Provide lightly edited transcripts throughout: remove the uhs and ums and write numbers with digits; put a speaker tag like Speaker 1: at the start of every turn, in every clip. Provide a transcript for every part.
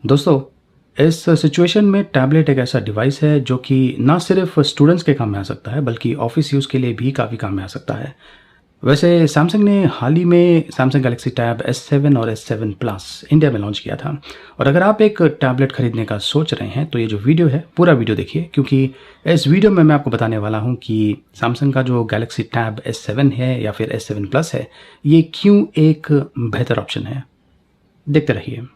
Speaker 1: दोस्तों, इस सिचुएशन में टैबलेट एक ऐसा डिवाइस है जो कि ना सिर्फ स्टूडेंट्स के काम में आ सकता है बल्कि ऑफिस यूज़ के लिए भी काफ़ी काम में आ सकता है। वैसे सैमसंग ने हाल ही में सैमसंग गैलेक्सी टैब S7 और S7 प्लस इंडिया में लॉन्च किया था। और अगर आप एक टैबलेट खरीदने का सोच रहे हैं तो ये जो वीडियो है पूरा वीडियो देखिए, क्योंकि इस वीडियो में मैं आपको बताने वाला हूँ कि सैमसंग का जो गैलेक्सी टैब S7 है या फिर S7 प्लस है, ये क्यों एक बेहतर ऑप्शन है। देखते रहिए।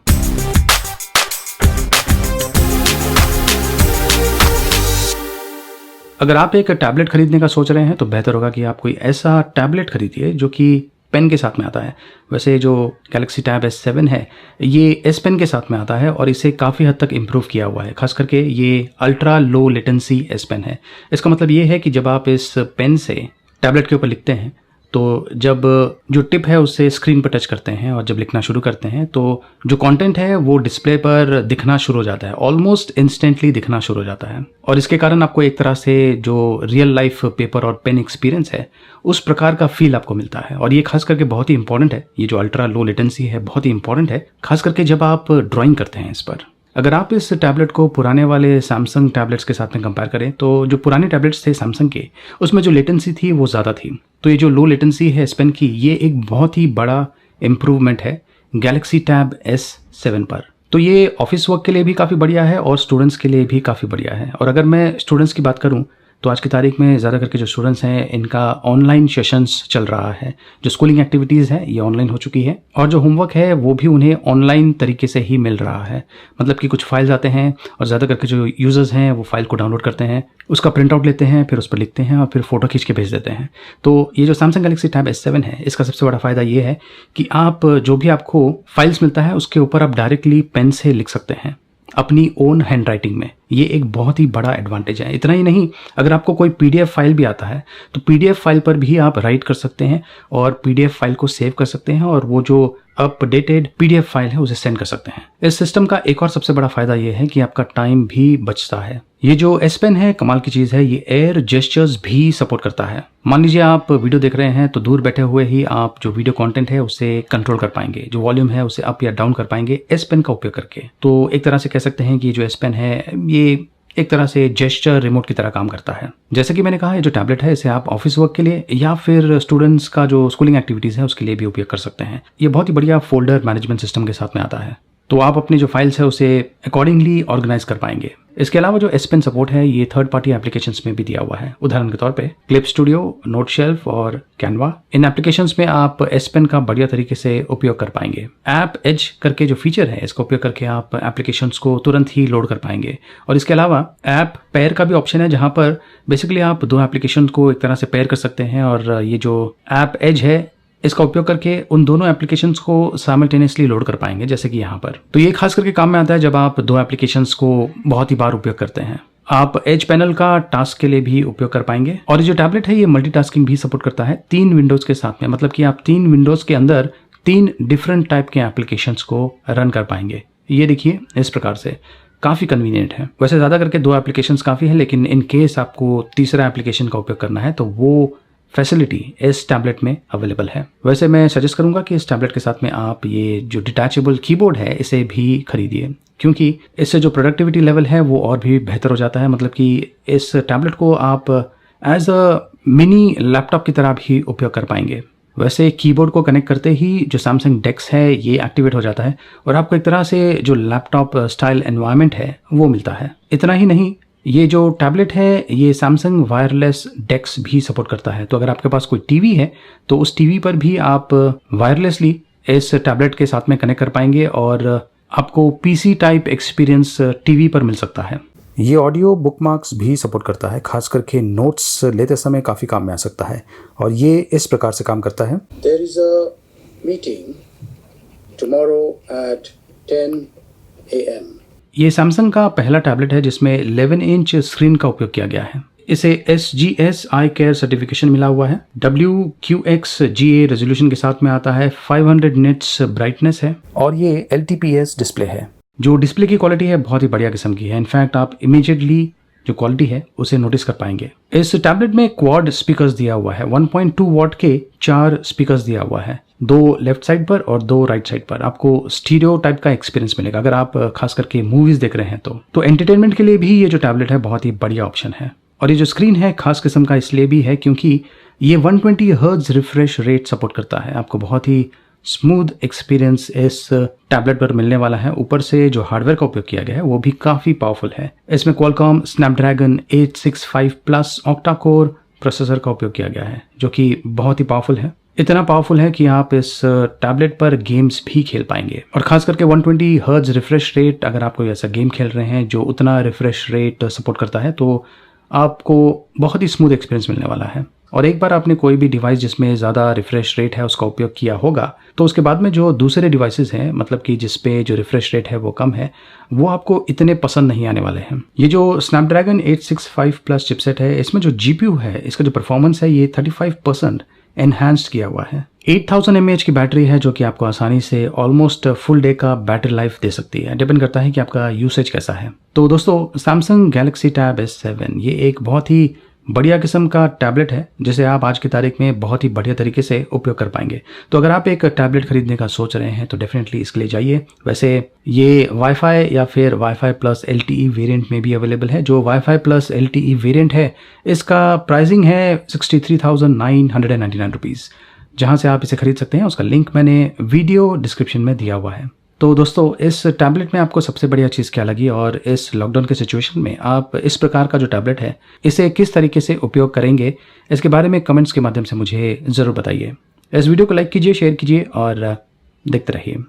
Speaker 1: अगर आप एक टैबलेट खरीदने का सोच रहे हैं तो बेहतर होगा कि आप कोई ऐसा टैबलेट खरीदिए जो कि पेन के साथ में आता है। वैसे जो गैलेक्सी टैब S7 है ये S पेन के साथ में आता है और इसे काफ़ी हद तक इम्प्रूव किया हुआ है। खास करके ये ultra low latency S pen है। इसका मतलब ये है कि जब आप इस पेन से टैबलेट के ऊपर लिखते हैं तो जब जो टिप है उससे स्क्रीन पर टच करते हैं और जब लिखना शुरू करते हैं तो जो कंटेंट है वो डिस्प्ले पर दिखना शुरू हो जाता है, ऑलमोस्ट इंस्टेंटली दिखना शुरू हो जाता है। और इसके कारण आपको एक तरह से जो रियल लाइफ पेपर और पेन एक्सपीरियंस है उस प्रकार का फील आपको मिलता है। और ये खास करके बहुत ही इंपॉर्टेंट है, ये जो अल्ट्रा लो लेटेंसी है बहुत ही इंपॉर्टेंट है, खास करके जब आप ड्राइंग करते हैं इस पर। अगर आप इस टैबलेट को पुराने वाले सैमसंग टैबलेट्स के साथ में कंपेयर करें तो जो पुराने टैबलेट्स थे सैमसंग के, उसमें जो लेटेंसी थी वो ज़्यादा थी। तो ये जो लो लेटेंसी है S पेन की, ये एक बहुत ही बड़ा इम्प्रूवमेंट है गैलेक्सी टैब S7 पर। तो ये ऑफिस वर्क के लिए भी काफ़ी बढ़िया है और स्टूडेंट्स के लिए भी काफ़ी बढ़िया है। और अगर मैं स्टूडेंट्स की बात करूँ तो आज की तारीख में ज़्यादा करके जो स्टूडेंट्स हैं इनका ऑनलाइन सेशंस चल रहा है। जो स्कूलिंग एक्टिविटीज़ है ये ऑनलाइन हो चुकी है और जो होमवर्क है वो भी उन्हें ऑनलाइन तरीके से ही मिल रहा है। मतलब कि कुछ फाइल्स आते हैं और ज़्यादा करके जो यूज़र्स हैं वो फाइल को डाउनलोड करते हैं, उसका प्रिंट आउट लेते हैं, फिर उस पर लिखते हैं और फिर फोटो खींच के भेज देते हैं। तो ये जो सैमसंग गैलेक्सी टैब S7 है इसका सबसे बड़ा फ़ायदा ये है कि आप जो भी आपको फाइल्स मिलता है उसके ऊपर आप डायरेक्टली पेन से लिख सकते हैं अपनी ओन हैंड राइटिंग में। ये एक बहुत ही बड़ा एडवांटेज है। इतना ही नहीं, अगर आपको कोई PDF फाइल भी आता है तो PDF फाइल पर भी आप राइट कर सकते हैं और PDF फाइल को सेव कर सकते हैं और वो जो अपडेटेड PDF फाइल है उसे सेंड कर सकते हैं। इस सिस्टम का एक और सबसे बड़ा फायदा ये है कि आपका टाइम भी बचता है। ये जो S पेन है कमाल की चीज़ है, ये एयर जेस्चर्स भी सपोर्ट करता है। मान लीजिए आप वीडियो देख रहे हैं तो दूर बैठे हुए ही आप जो वीडियो कंटेंट है उसे कंट्रोल कर पाएंगे, जो वॉल्यूम है उसे अप या डाउन कर पाएंगे S पेन का उपयोग करके। तो एक तरह से कह सकते हैं कि जो S पेन है ये एक तरह से जेस्चर रिमोट की तरह काम करता है। जैसे कि मैंने कहा, ये जो टैबलेट है इसे आप ऑफिस वर्क के लिए या फिर स्टूडेंट्स का जो स्कूलिंग एक्टिविटीज़ है उसके लिए भी उपयोग कर सकते हैं। ये बहुत ही बढ़िया फोल्डर मैनेजमेंट सिस्टम के साथ में आता है, तो आप अपनी जो फाइल्स है उसे अकॉर्डिंगली ऑर्गेनाइज कर पाएंगे। इसके अलावा जो S पेन सपोर्ट है ये थर्ड पार्टी एप्लीकेशंस में भी दिया हुआ है। उदाहरण के तौर पे क्लिप स्टूडियो, नोट शेल्फ और कैनवा, इन एप्लीकेशंस में आप S पेन का बढ़िया तरीके से उपयोग कर पाएंगे। ऐप एज करके जो फीचर है इसका उपयोग करके आप एप्लीकेशंस को तुरंत ही लोड कर पाएंगे। और इसके अलावा ऐप पेयर का भी ऑप्शन है जहाँ पर बेसिकली आप दो एप्लीकेशन को एक तरह से पेयर कर सकते हैं और ये जो ऐप एज है इसका उपयोग करके उन दोनों एप्लीकेशंस को साइमल्टेनियसली लोड कर पाएंगे, जैसे कि यहाँ पर। तो ये खास करके काम में आता है जब आप दो एप्लीकेशंस को बहुत ही बार उपयोग करते हैं। आप एज पैनल का टास्क के लिए भी उपयोग कर पाएंगे। और ये जो टैबलेट है ये मल्टीटास्किंग भी सपोर्ट करता है 3 विंडोज के साथ में। मतलब कि आप 3 विंडोज के अंदर 3 डिफरेंट टाइप के एप्लीकेशंस को रन कर पाएंगे। ये देखिए इस प्रकार से काफ़ी कन्वीनियंट है। वैसे ज़्यादा करके 2 एप्लीकेशंस काफ़ी है, लेकिन इन केस आपको तीसरा एप्लीकेशन का उपयोग करना है तो वो फैसिलिटी इस टैबलेट में अवेलेबल है। वैसे मैं सजेस्ट करूंगा कि इस टैबलेट के साथ में आप ये जो डिटैचेबल कीबोर्ड है इसे भी खरीदिए, क्योंकि इससे जो प्रोडक्टिविटी लेवल है वो और भी बेहतर हो जाता है। मतलब कि इस टैबलेट को आप एज अ मिनी लैपटॉप की तरह भी उपयोग कर पाएंगे। वैसे कीबोर्ड को कनेक्ट करते ही जो सैमसंग डेक्स है ये एक्टिवेट हो जाता है और आपको एक तरह से जो लैपटॉप स्टाइल एनवायरनमेंट है वो मिलता है। इतना ही नहीं, ये जो टैबलेट है ये सैमसंग वायरलेस डेक्स भी सपोर्ट करता है। तो अगर आपके पास कोई टीवी है तो उस टीवी पर भी आप वायरलेसली इस टैबलेट के साथ में कनेक्ट कर पाएंगे और आपको PC टाइप एक्सपीरियंस टीवी पर मिल सकता है। ये ऑडियो बुकमार्क्स भी सपोर्ट करता है, खास करके नोट्स लेते समय काफ़ी काम में आ सकता है। और ये इस प्रकार से काम करता है।
Speaker 2: There is a meeting tomorrow at 10 a.m.
Speaker 1: ये सैमसंग का पहला टैबलेट है जिसमें 11 इंच स्क्रीन का उपयोग किया गया है। इसे SGS आई केयर सर्टिफिकेशन मिला हुआ है। WQXGA रेजोल्यूशन के साथ में आता है। 500 निट्स ब्राइटनेस है और ये LTPS डिस्प्ले है। जो डिस्प्ले की क्वालिटी है बहुत ही बढ़िया किस्म की है। इनफैक्ट आप इमीडिएटली जो क्वालिटी है उसे नोटिस कर पाएंगे। इस टैबलेट में क्वाड स्पीकर्स दिया हुआ है। 1.2 वॉट के 4 स्पीकर्स दिया हुआ है। 2 लेफ्ट साइड पर और 2 राइट साइड पर आपको स्टीरियो टाइप का एक्सपीरियंस मिलेगा अगर आप खास करके मूवीज़ देख रहे हैं तो एंटरटेनमेंट के लिए भी ये जो टैबलेट है बहुत ही बढ़िया ऑप्शन है। और ये जो स्क्रीन है खास किस्म का इसलिए भी है क्योंकि ये 120 हर्ट्ज रिफ्रेश रेट सपोर्ट करता है। आपको बहुत ही स्मूथ एक्सपीरियंस इस टैबलेट पर मिलने वाला है। ऊपर से जो हार्डवेयर का उपयोग किया गया है वो भी काफ़ी पावरफुल है। इसमें Qualcomm Snapdragon 865 plus octa core processor का उपयोग किया गया है जो कि बहुत ही पावरफुल है। इतना पावरफुल है कि आप इस टैबलेट पर गेम्स भी खेल पाएंगे। और खास करके 120 हर्ट्ज रिफ्रेश रेट, अगर आप कोई ऐसा गेम खेल रहे हैं जो उतना रिफ्रेश रेट सपोर्ट करता है तो आपको बहुत ही स्मूथ एक्सपीरियंस मिलने वाला है। और एक बार आपने कोई भी डिवाइस जिसमें ज़्यादा रिफ्रेश रेट है उसका उपयोग किया होगा तो उसके बाद में जो दूसरे डिवाइसेस हैं, मतलब कि जिस पे जो रिफ्रेश रेट है वो कम है, वो आपको इतने पसंद नहीं आने वाले हैं। ये जो स्नैपड्रैगन 865 प्लस चिपसेट है, इसमें जो जीपीयू है, इसका जो परफॉर्मेंस है ये 35% एनहांस्ड किया हुआ है। 8000 mAh की बैटरी है जो कि आपको आसानी से ऑलमोस्ट फुल डे का बैटरी लाइफ दे सकती है। डिपेंड करता है कि आपका यूसेज कैसा है। तो दोस्तों, सैमसंग गैलेक्सी टैब S7 ये एक बहुत ही बढ़िया किस्म का टैबलेट है जिसे आप आज की तारीख में बहुत ही बढ़िया तरीके से उपयोग कर पाएंगे। तो अगर आप एक टैबलेट खरीदने का सोच रहे हैं तो डेफिनेटली इसके लिए जाइए। वैसे ये वाईफाई या फिर वाईफाई प्लस LTE वेरिएंट में भी अवेलेबल है। जो वाईफाई प्लस LTE वेरिएंट है इसका प्राइसिंग है 63,999 रुपीज़। जहाँ से आप इसे खरीद सकते हैं उसका लिंक मैंने वीडियो डिस्क्रिप्शन में दिया हुआ है। तो दोस्तों, इस टैबलेट में आपको सबसे बढ़िया चीज़ क्या लगी और इस लॉकडाउन के सिचुएशन में आप इस प्रकार का जो टैबलेट है इसे किस तरीके से उपयोग करेंगे, इसके बारे में कमेंट्स के माध्यम से मुझे ज़रूर बताइए। इस वीडियो को लाइक कीजिए, शेयर कीजिए और देखते रहिए।